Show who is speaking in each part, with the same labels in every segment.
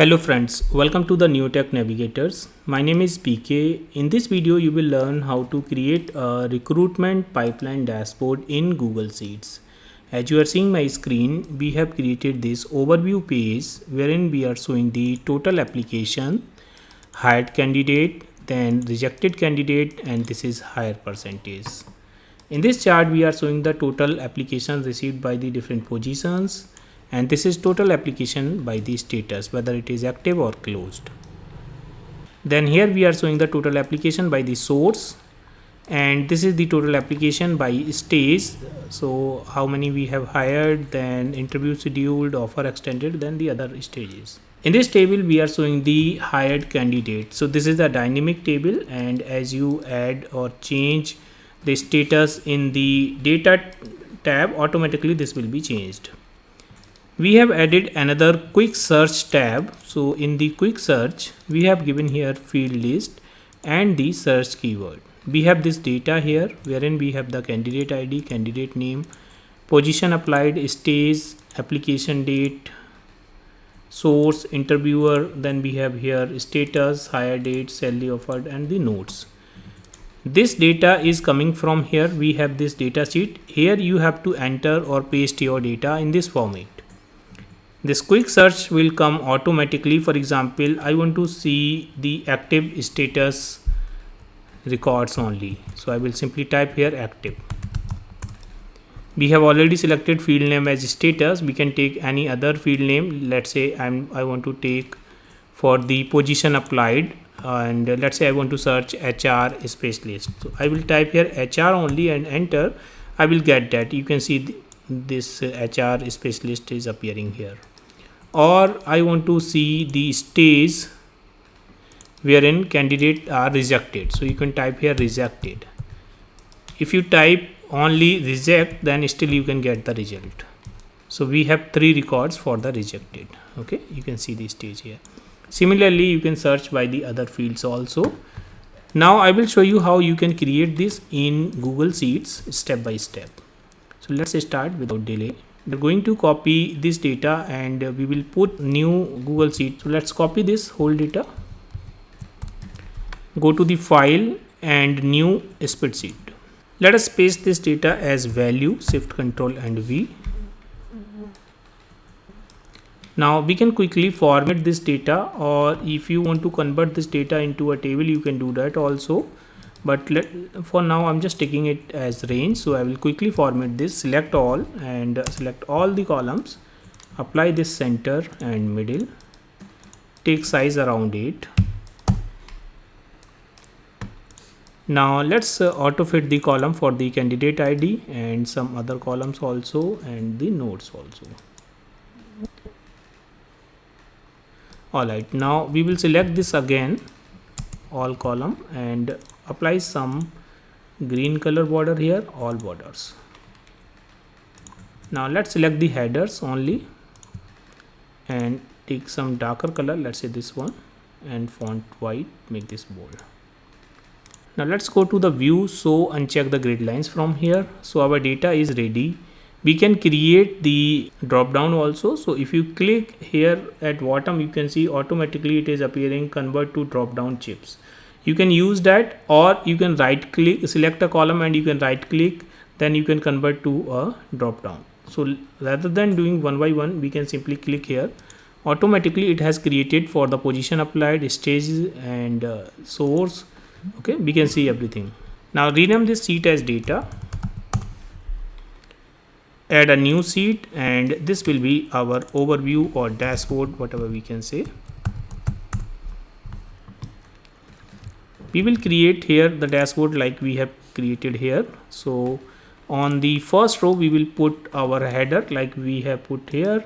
Speaker 1: Hello friends, welcome to the New Tech Navigators. My name is PK. In this video, you will learn how to create a recruitment pipeline dashboard in Google Sheets. As you are seeing my screen, we have created this overview page wherein we are showing the total application, hired candidate, then rejected candidate, and this is higher percentage. In this chart, we are showing the total applications received by the different positions, and this is total application by the status, whether it is active or closed. Then here we are showing the total application by the source, and this is the total application by stage. So how many we have hired, then interview scheduled, offer extended, then the other stages. In this table we are showing the hired candidate. So this is a dynamic table, and as you add or change the status in the data tab, automatically this will be changed. We have added another quick search tab. So in the quick search, we have given here field list and the search keyword. We have this data here wherein we have the candidate ID, candidate name, position applied, stage, application date, source, interviewer. Then we have here status, hire date, salary offered, and the notes. This data is coming from here. We have this data sheet. Here you have to enter or paste your data in this format. This quick search will come automatically. For example, I want to see the active status records only. So I will simply type here active. We have already selected field name as status. We can take any other field name. Let's say I want to take for the position applied, and let's say I want to search HR specialist. So I will type here HR only and enter. I will get that. You can see this HR specialist is appearing here. Or I want to see the stage wherein candidates are rejected. So you can type here rejected. If you type only reject, then still you can get the result. So we have 3 records for the rejected. Okay, you can see the stage here. Similarly, you can search by the other fields also. Now I will show you how you can create this in Google Sheets step by step. So let's start without delay. We're going to copy this data and we will put new Google Sheet. So let's copy this whole data. Go to the file and new spreadsheet. Let us paste this data as value, shift control and V. Now we can quickly format this data, or if you want to convert this data into a table, you can do that also. But for now I'm just taking it as range. So I will quickly format this, select all and select all the columns, apply this center and middle, take size around 8. Now let's auto fit the column for the candidate ID and some other columns also, and the notes also. Alright, now we will select this again, all column, and apply some green color border here, all borders. Now let's select the headers only and take some darker color, let's say this one, and font white, make this bold. Now let's go to the view, so uncheck the grid lines from here. So our data is ready. We can create the drop down also. So if you click here at bottom, you can see automatically it is appearing convert to drop down chips. You can use that, or you can right click, select a column and you can right click, then you can convert to a drop down. So rather than doing one by one, we can simply click here. Automatically it has created for the position applied, stages and source. Okay, we can see everything. Now rename this sheet as data, add a new sheet, and this will be our overview or dashboard, whatever we can say. We will create here the dashboard like we have created here. So on the first row we will put our header like we have put here.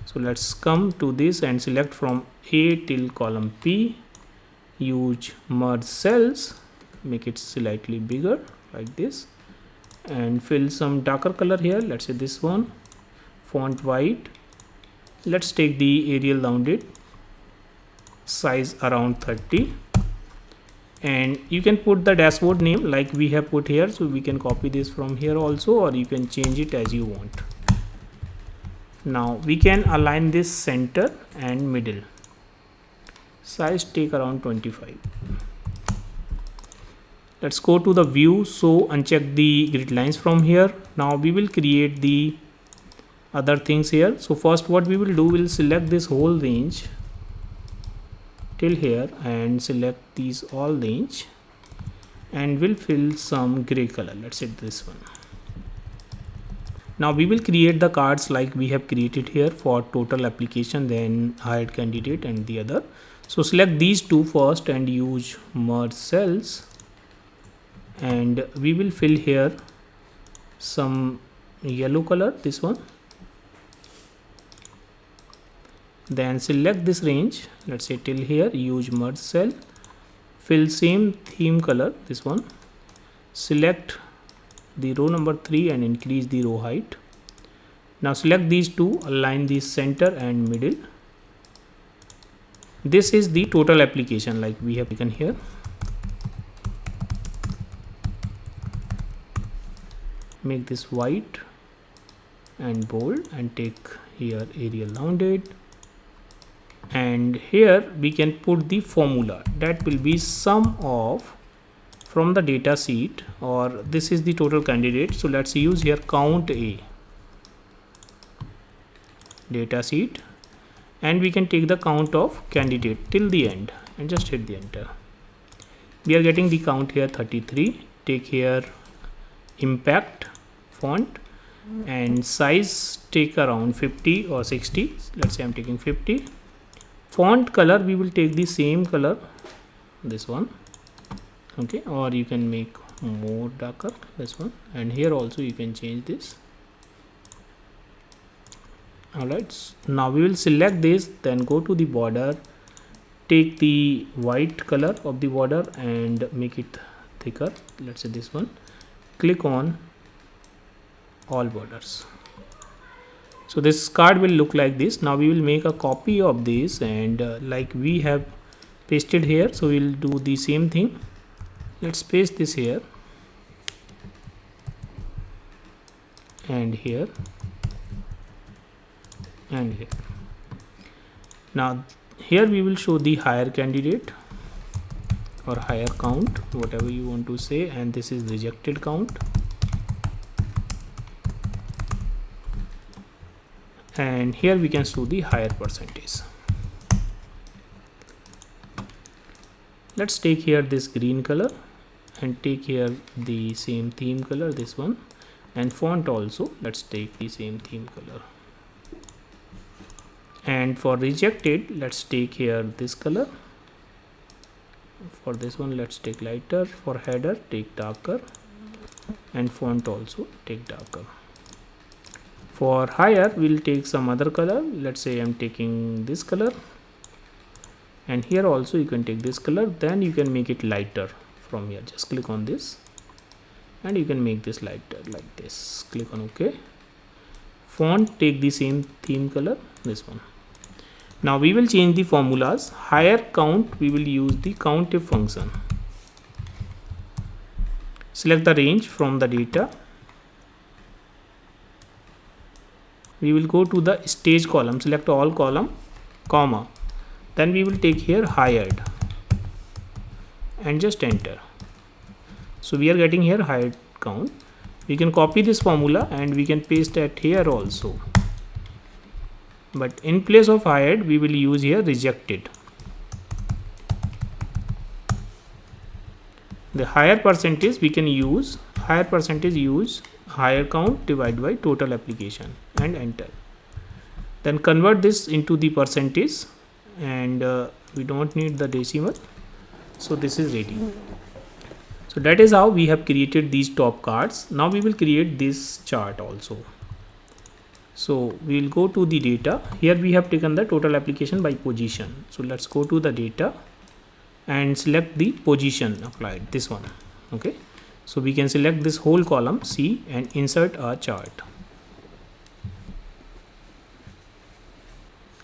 Speaker 1: So let's come to this and select from A till column P, use merge cells, make it slightly bigger like this, and fill some darker color here, let's say this one, font white. Let's take the Arial rounded, size around 30, and you can put the dashboard name like we have put here. So we can copy this from here also, or you can change it as you want. Now we can align this center and middle. size take around 25. Let's go to the view. So uncheck the grid lines from here. Now we will create the other things here. So first what we will do, we'll select this whole range till here and select these all range, and we'll fill some gray color. Let's hit this one. Now we will create the cards like we have created here for total application, then hired candidate and the other. So select these two first and use merge cells, and we will fill here some yellow color, this one. Then select this range, let's say till here, use merge cell, fill same theme color, this one. Select the row number 3 and increase the row height. Now select these two, align the center and middle. This is the total application like we have taken here. Make this white and bold and take here Arial rounded, and here we can put the formula that will be sum of from the data sheet, or this is the total candidate. So let's use here count A data sheet, and we can take the count of candidate till the end and just hit the enter. We are getting the count here 33. Take here impact font and size take around 50 or 60. Let's say I'm taking 50. Font color, we will take the same color, this one, okay, or you can make more darker, this one, and here also you can change this. Alright, now we will select this, then go to the border, take the white color of the border and make it thicker. Let's say this one. Click on all borders. So this card will look like this. Now we will make a copy of this, and like we have pasted here, so we'll do the same thing. Let's paste this here and here and here. Now here we will show the hire candidate or hire count, whatever you want to say, and this is rejected count. And here we can show the hire percentage. Let's take here this green color and take here the same theme color, this one, and font also let's take the same theme color. And for rejected, let's take here this color. For this one, let's take lighter. For header, take darker, and font also take darker. For hire, we'll take some other color. Let's say I'm taking this color, and here also you can take this color. Then you can make it lighter from here. Just click on this and you can make this lighter like this. Click on OK. Font, take the same theme color, this one. Now we will change the formulas. Hire count, we will use the COUNTIF function. Select the range from the data. We will go to the stage column, select all column, comma. Then we will take here hired and just enter. So we are getting here hired count. We can copy this formula and we can paste it here also. But in place of hired, we will use here rejected. The higher percentage we can use, higher percentage use hire count divided by total application and enter. Then convert this into the percentage, and we don't need the decimal. So this is ready. So that is how we have created these top cards. Now we will create this chart also. So we will go to the data. Here we have taken the total application by position. So let's go to the data and select the position applied, this one. Okay. So we can select this whole column C and insert a chart.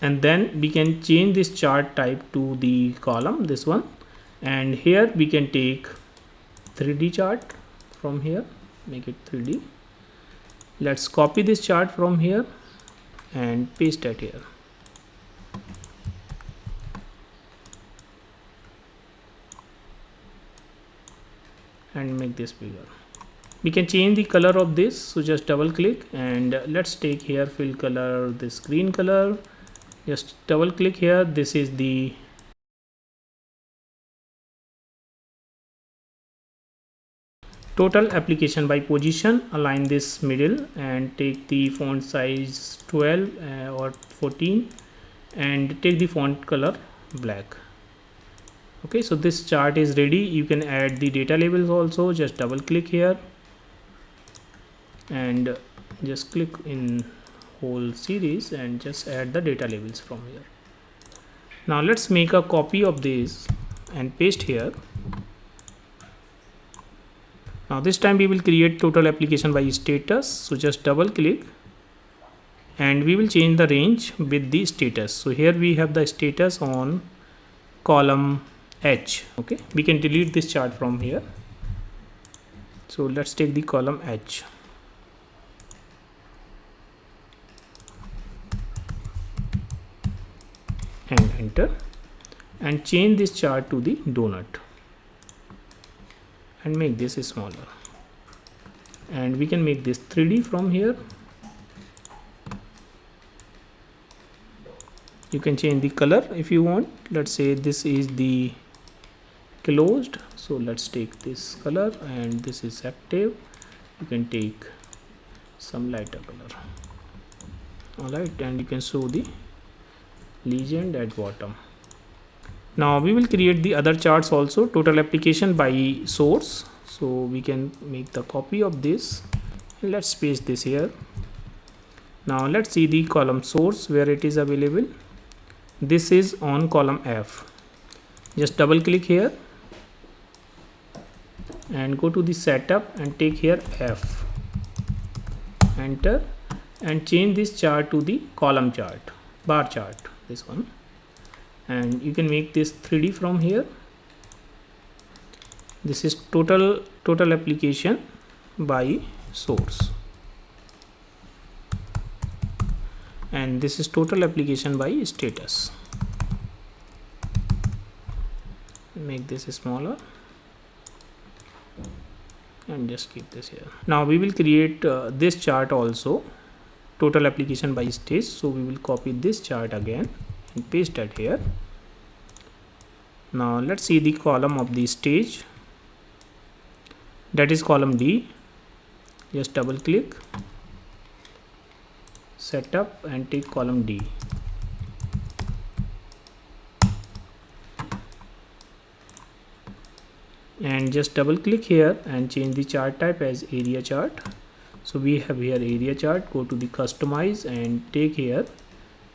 Speaker 1: And then we can change this chart type to the column, this one. And here we can take 3D chart from here, make it 3D. Let's copy this chart from here and paste it here. this bigger. We can change the color of this, so just double click and let's take here fill color, this green color. Just double click here. This is the total application by position. Align this middle and take the font size 12 or 14 and take the font color black. Okay, so this chart is ready. You can add the data labels also. Just double click here and just click in whole series and just add the data labels from here. Now let's make a copy of this and paste here. Now this time we will create total application by status. So just double click and we will change the range with the status. So here we have the status on column H. Okay, we can delete this chart from here. So let's take the column H and enter and change this chart to the donut and make this smaller, and we can make this 3D from here. You can change the color if you want. Let's say this is the closed, so let's take this color, and this is active. You can take some lighter color. Alright, and you can show the legend at bottom. Now we will create the other charts also, total application by source. So we can make the copy of this and let's paste this here. Now let's see the column source where it is available. This is on column F. Just double click here and go to the setup and take here F, enter, and change this chart to the column chart, bar chart, this one, and you can make this 3D from here. This is total application by source, and this is total application by status. Make this smaller and just keep this here. Now we will create this chart also, total application by stage. So we will copy this chart again and paste that here. Now let's see the column of the stage, that is column D. Just double click, setup, and take column D. And just double click here and change the chart type as area chart. So we have here area chart. Go to the customize and take here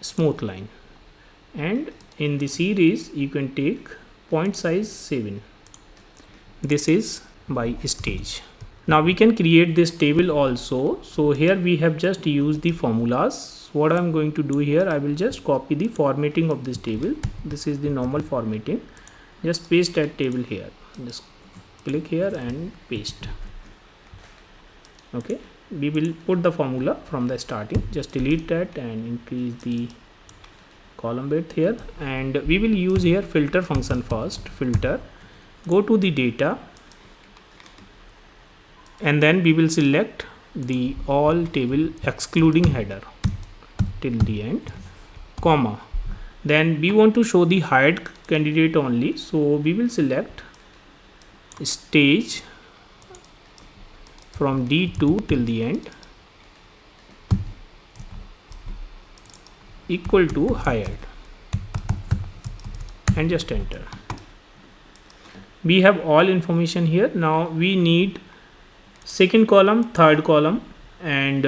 Speaker 1: smooth line, and in the series you can take point size 7. This is by stage. Now we can create this table also. So here we have just used the formulas. What I'm going to do here, I will just copy the formatting of this table. This is the normal formatting. Just paste that table here. Just click here and paste. Okay, we will put the formula from the starting. Just delete that and increase the column width here, and we will use here filter function first. Filter, go to the data, and then we will select the all table excluding header till the end, comma. Then we want to show the hired candidate only, so we will select stage from D2 till the end equal to hired, and just enter. We have all information here. Now we need second column, third column, and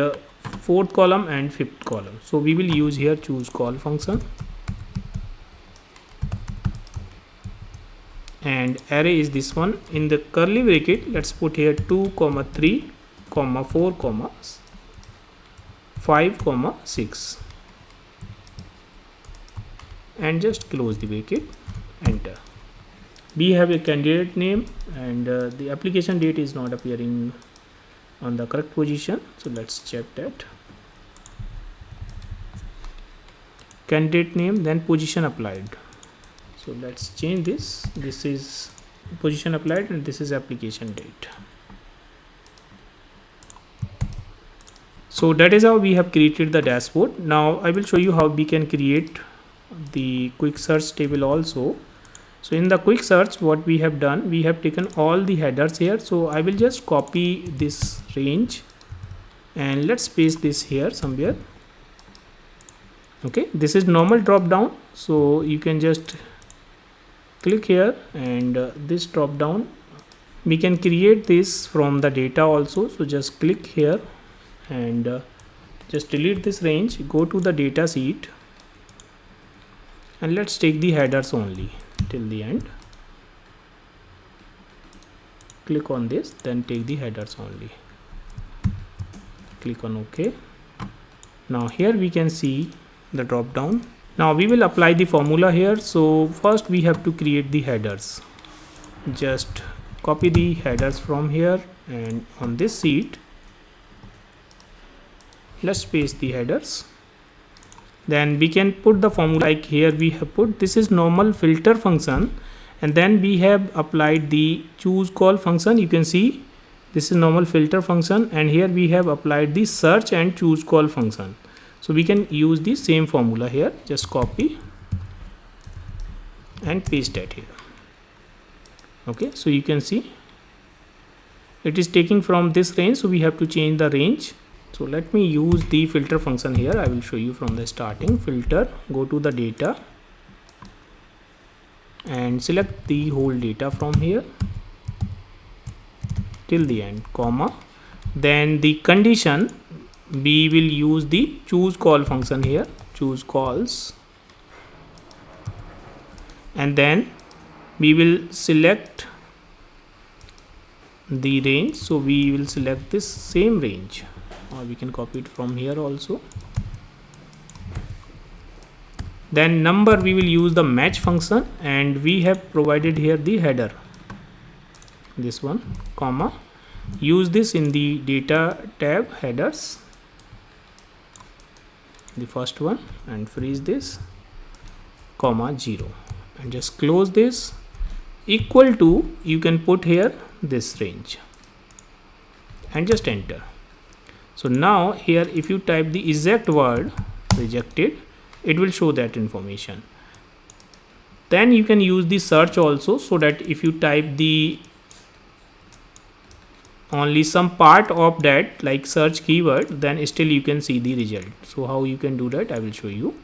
Speaker 1: fourth column and fifth column. So we will use here choose call function, and array is this one. In the curly bracket, let's put here 2, 3, 4, 5, 6, and just close the bracket, enter. We have a candidate name, and the application date is not appearing on the correct position, so let's check that. Candidate name, then position applied. So let's change this. This is position applied and this is application date. So that is how we have created the dashboard. Now I will show you how we can create the quick search table also. So in the quick search, what we have done, we have taken all the headers here. So I will just copy this range and let's paste this here somewhere. Okay, this is normal drop down, so you can just click here, and this drop down we can create this from the data also. So just click here and just delete this range, go to the data sheet, and let's take the headers only till the end. Click on this, then take the headers only, click on OK. Now here we can see the drop down. Now we will apply the formula here. So first we have to create the headers. Just copy the headers from here, and on this sheet let's paste the headers. Then we can put the formula, like here we have put, this is normal filter function, and then we have applied the choose call function. You can see this is normal filter function, and here we have applied the search and choose call function. So we can use the same formula here. Just copy and paste that here. Okay, so you can see it is taking from this range, so we have to change the range. So let me use the filter function here. I will show you from the starting. Filter, go to the data and select the whole data from here till the end, comma. Then the condition, we will use the choose call function here, choose calls, and then we will select the range. So we will select this same range, or we can copy it from here also. Then number, we will use the match function, and we have provided here the header, this one, comma. Use this in the data tab, headers, the first one, and freeze this, comma 0, and just close this. Equal to, you can put here this range and just enter. So now here if you type the exact word rejected, it will show that information. Then you can use the search also, so that if you type the only some part of that, like search keyword, then still you can see the result. So how you can do that, I will show you.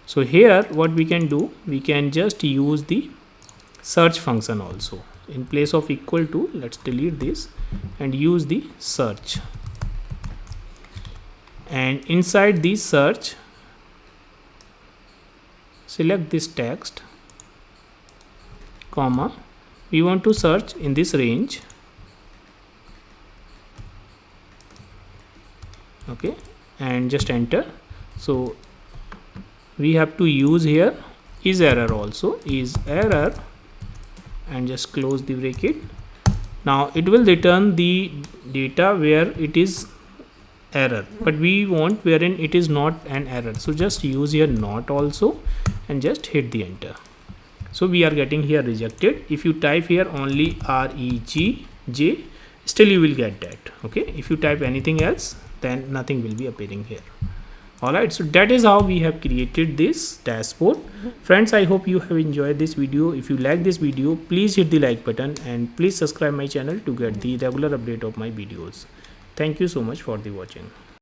Speaker 1: So here what we can do, we can just use the search function also. In place of equal to, let's delete this and use the search, and inside the search select this text, comma, we want to search in this range. Okay, and just enter. So we have to use here is error also, is error, and just close the bracket. Now it will return the data where it is error, but we want wherein it is not an error. So just use here not also and just hit the enter. So we are getting here rejected. If you type here only REGJ, still you will get that. Okay, if you type anything else, then nothing will be appearing here. Alright, so that is how we have created this dashboard. Friends, I hope you have enjoyed this video. If you like this video, please hit the like button and please subscribe my channel to get the regular update of my videos. Thank you so much for the watching.